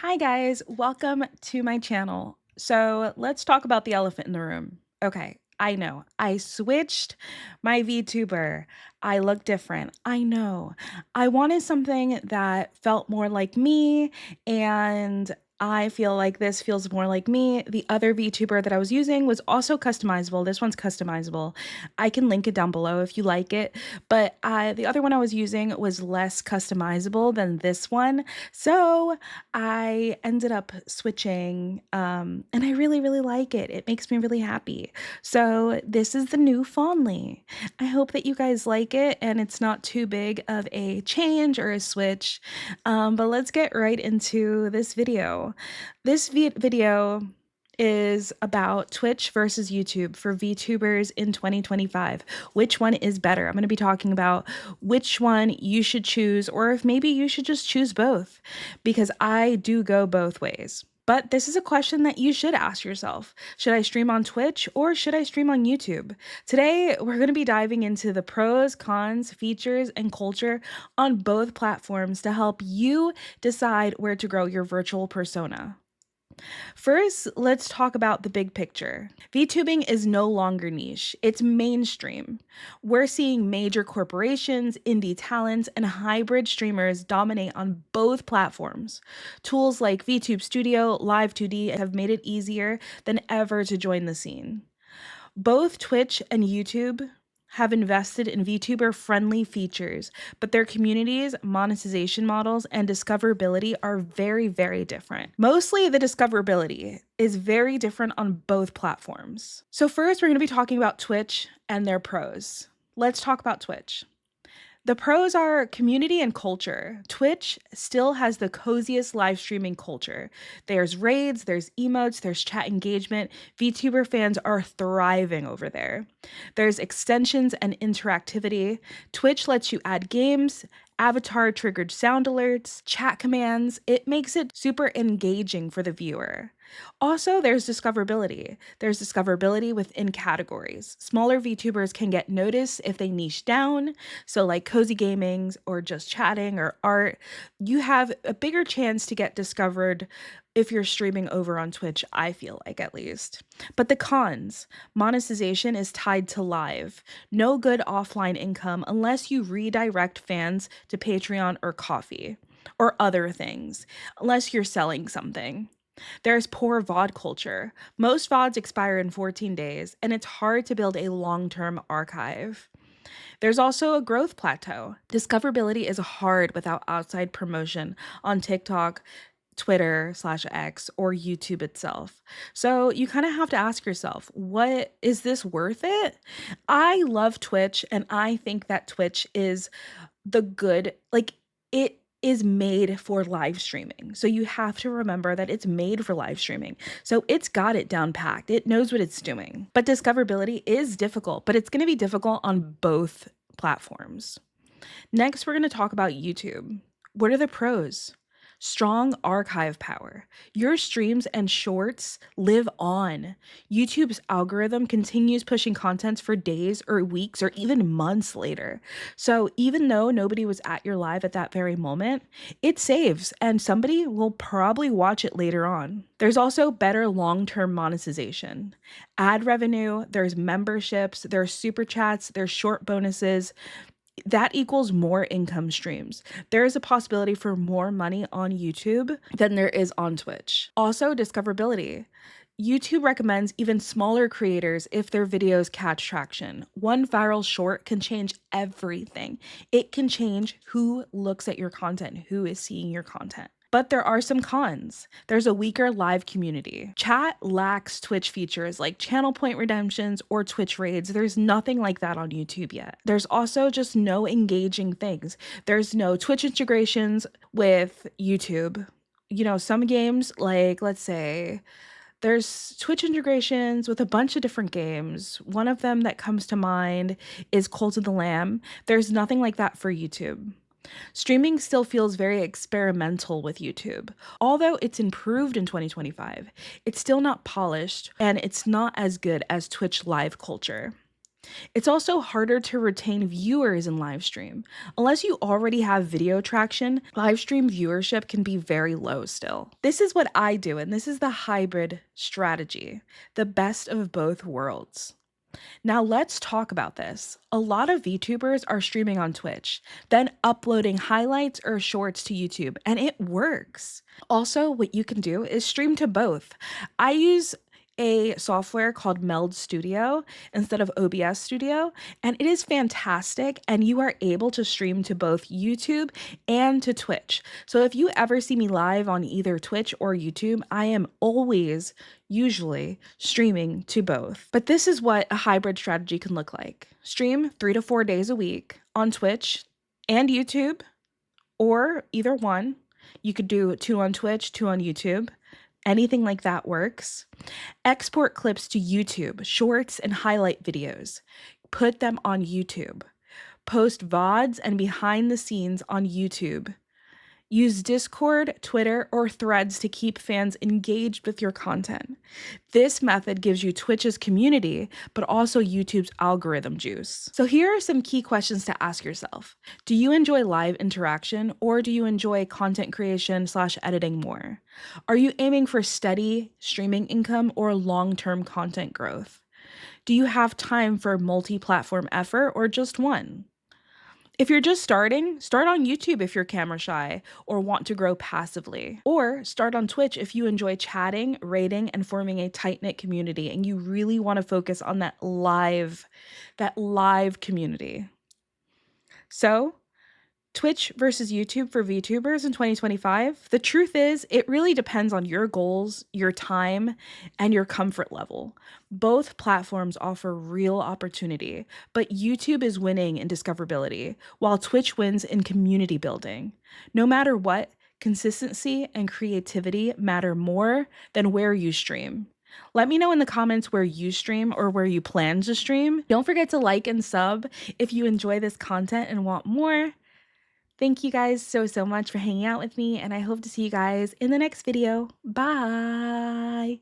Hi guys, welcome to my channel. So let's talk about the elephant in the room. Okay, I know. I switched my VTuber. I look different. I know. I wanted something that felt more like me, and I feel like this feels more like me. The other VTuber that I was using was also customizable. This one's customizable. I can link it down below if you like it, but the other one I was using was less customizable than this one. So I ended up switching, and I really, really like it. It makes me really happy. So this is the new Fondly. I hope that you guys like it and it's not too big of a change or a switch. But let's get right into this video. This video is about Twitch versus YouTube for VTubers in 2025. Which one is better? I'm going to be talking about which one you should choose, or if maybe you should just choose both, because I do go both ways. But this is a question that you should ask yourself. Should I stream on Twitch or should I stream on YouTube? Today, we're going to be diving into the pros, cons, features, and culture on both platforms to help you decide where to grow your virtual persona. First, let's talk about the big picture. VTubing is no longer niche, it's mainstream. We're seeing major corporations, indie talents, and hybrid streamers dominate on both platforms. Tools like VTube Studio, Live 2D have made it easier than ever to join the scene. Both Twitch and YouTube have invested in VTuber friendly features, but their communities, monetization models, and discoverability are very, very different. Mostly the discoverability is very different on both platforms. So, first, we're going to be talking about Twitch and their pros. Let's talk about Twitch. The pros are community and culture. Twitch still has the coziest live streaming culture. There's raids, there's emotes, there's chat engagement. VTuber fans are thriving over there. There's extensions and interactivity. Twitch lets you add games, avatar triggered sound alerts, chat commands. It makes it super engaging for the viewer. Also, there's discoverability. There's discoverability within categories. Smaller VTubers can get noticed if they niche down. So, like cozy gamings or just chatting or art, you have a bigger chance to get discovered if you're streaming over on Twitch, I feel like at least. But the cons, monetization is tied to live. No good offline income unless you redirect fans to Patreon or Coffee or other things, unless you're selling something. There's poor VOD culture. Most VODs expire in 14 days, and it's hard to build a long-term archive. There's also a growth plateau. Discoverability is hard without outside promotion on TikTok, Twitter/X, or YouTube itself. So you kind of have to ask yourself, what is this worth it? I love Twitch, and I think that Twitch is the good, like, it is made for live streaming. So you have to remember that it's made for live streaming. So it's got it down packed. It knows what it's doing. But discoverability is difficult, but it's going to be difficult on both platforms. Next, we're going to talk about YouTube. What are the pros? Strong archive power. Your streams and shorts live on. YouTube's algorithm continues pushing content for days or weeks or even months later. So even though nobody was at your live at that very moment, it saves and somebody will probably watch it later on. There's also better long-term monetization. Ad revenue, there's memberships, there's super chats, there's short bonuses. That equals more income streams. There is a possibility for more money on YouTube than there is on Twitch. Also, discoverability. YouTube recommends even smaller creators if their videos catch traction. One viral short can change everything. It can change who looks at your content, who is seeing your content. But there are some cons. There's a weaker live community. Chat lacks Twitch features like channel point redemptions or Twitch raids. There's nothing like that on YouTube yet. There's also just no engaging things. There's no Twitch integrations with YouTube. You know, some games, like let's say, there's Twitch integrations with a bunch of different games. One of them that comes to mind is Cult of the Lamb. There's nothing like that for YouTube. Streaming still feels very experimental with YouTube. Although it's improved in 2025, it's still not polished and it's not as good as Twitch live culture. It's also harder to retain viewers in live stream. Unless you already have video traction, live stream viewership can be very low still. This is what I do, and this is the hybrid strategy, the best of both worlds. Now let's talk about this. A lot of VTubers are streaming on Twitch, then uploading highlights or shorts to YouTube, and it works. Also, what you can do is stream to both. I use a software called Meld Studio instead of OBS Studio, and it is fantastic. And you are able to stream to both YouTube and to Twitch. So if you ever see me live on either Twitch or YouTube, I am always usually streaming to both. But this is what a hybrid strategy can look like: stream 3 to 4 days a week on Twitch and YouTube, or either one. You could do 2 on Twitch, 2 on YouTube. Anything like that works. Export clips to YouTube, shorts and highlight videos. Put them on YouTube. Post VODs and behind the scenes on YouTube. Use Discord, Twitter, or Threads to keep fans engaged with your content. This method gives you Twitch's community, but also YouTube's algorithm juice. So here are some key questions to ask yourself. Do you enjoy live interaction, or do you enjoy content creation/editing more? Are you aiming for steady streaming income or long-term content growth? Do you have time for multi-platform effort or just one? If you're just starting, start on YouTube if you're camera shy or want to grow passively. Or start on Twitch if you enjoy chatting, rating, and forming a tight-knit community and you really want to focus on that live community. So, Twitch versus YouTube for VTubers in 2025? The truth is, it really depends on your goals, your time, and your comfort level. Both platforms offer real opportunity, but YouTube is winning in discoverability, while Twitch wins in community building. No matter what, consistency and creativity matter more than where you stream. Let me know in the comments where you stream or where you plan to stream. Don't forget to like and sub if you enjoy this content and want more. Thank you guys so much for hanging out with me, and I hope to see you guys in the next video. Bye!